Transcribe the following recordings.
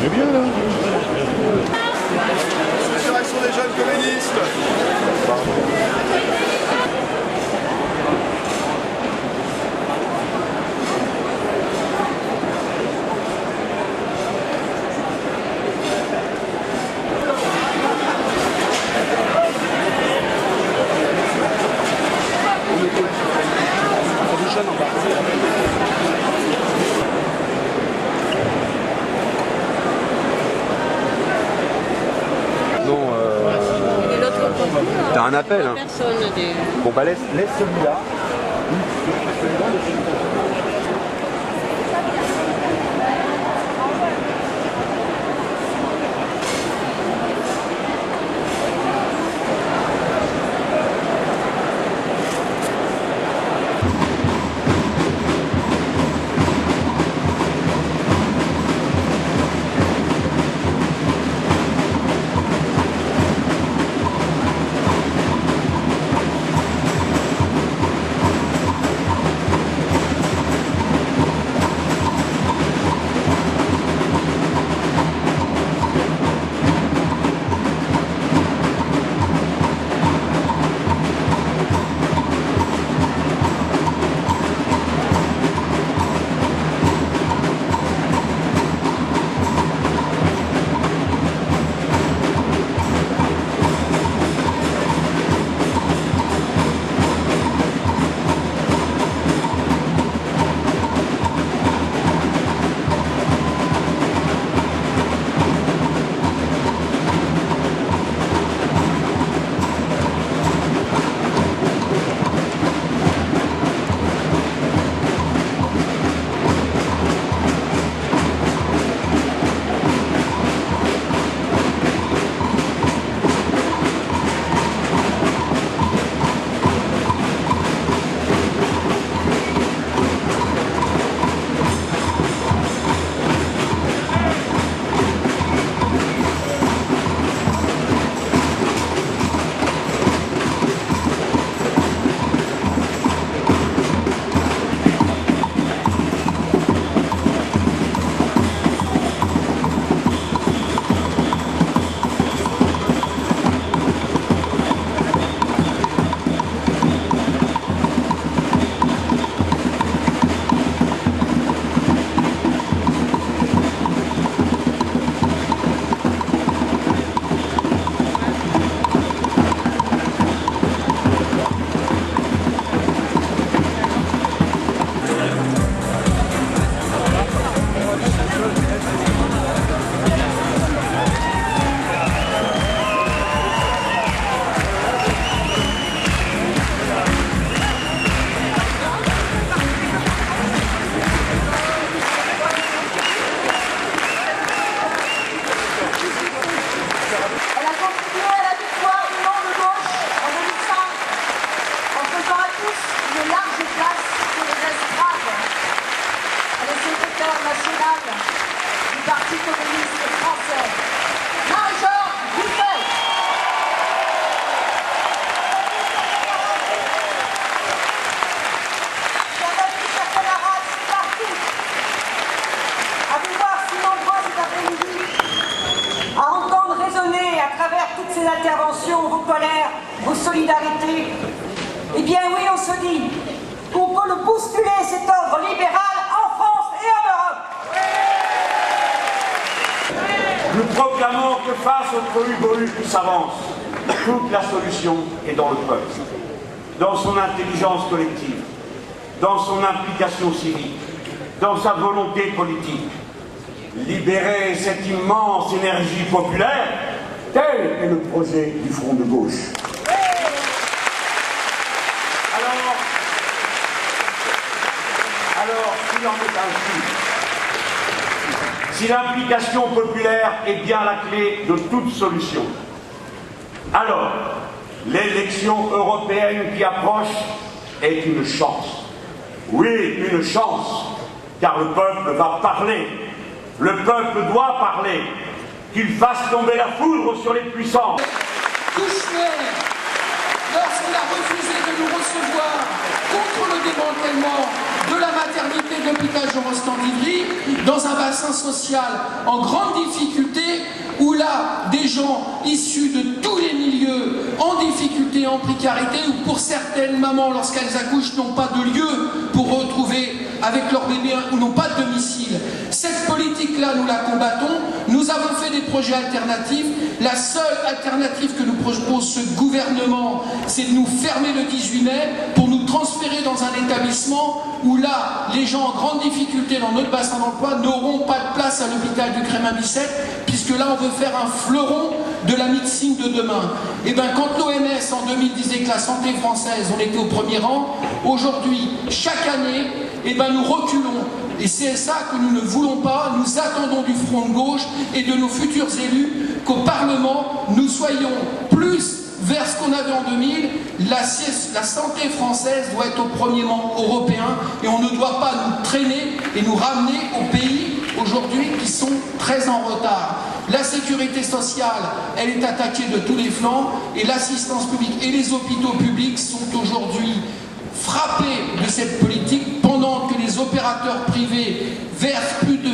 C'est bien là. L'insurrection des jeunes communistes. T'as un appel, hein. Bon bah laisse celui-là. Interventions, vos colères, vos solidarités. Eh bien oui, on se dit qu'on peut le bousculer, cet ordre libéral, en France et en Europe. Nous proclamons que face au trahus qui s'avance, toute la solution est dans le peuple, dans son intelligence collective, dans son implication civique, dans sa volonté politique. Libérer cette immense énergie populaire, tel est le projet du Front de gauche. Alors, s'il en est ainsi, si l'implication populaire est bien la clé de toute solution, alors l'élection européenne qui approche est une chance. Oui, une chance, car le peuple va parler. Le peuple doit parler. Qu'il fasse tomber la foudre sur les puissants. Kouchner, lorsqu'il a refusé de nous recevoir contre le démantèlement de la maternité de l'hôpital Jean Rostand d'Ivry, dans un bassin social en grande difficulté, où là, des gens issus de tous les milieux, en difficulté, en précarité, ou pour certaines mamans, lorsqu'elles accouchent, n'ont pas de lieu pour retrouver avec leur bébé ou n'ont pas de domicile. Cette politique-là, nous la combattons. Nous avons fait des projets alternatifs. La seule alternative que nous propose ce gouvernement, c'est de nous fermer le 18 mai pour nous transférer dans un établissement où là, les gens en grande difficulté dans notre bassin d'emploi n'auront pas de place à l'hôpital du Crémin-Bicêtre, puisque là, on veut faire un fleuron de la médecine de demain. Et bien, quand l'OMS en 2000 disait que la santé française, on était au premier rang, aujourd'hui, chaque année, et ben, nous reculons. Et c'est ça que nous ne voulons pas. Nous attendons du front de gauche et de nos futurs élus qu'au Parlement, nous soyons plus vers ce qu'on avait en 2000. La santé française doit être au premier rang européen et on ne doit pas nous traîner et nous ramener aux pays aujourd'hui qui sont très en retard. La sécurité sociale, elle est attaquée de tous les flancs et l'assistance publique et les hôpitaux publics sont aujourd'hui frappés de cette politique pendant que les opérateurs privés versent plus de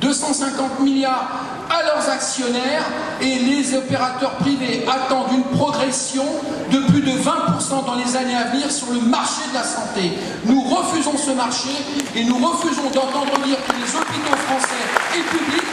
250 milliards à leurs actionnaires et les opérateurs privés attendent une progression de plus de 20% dans les années à venir sur le marché de la santé. Nous refusons ce marché et nous refusons d'entendre dire que les hôpitaux français et publics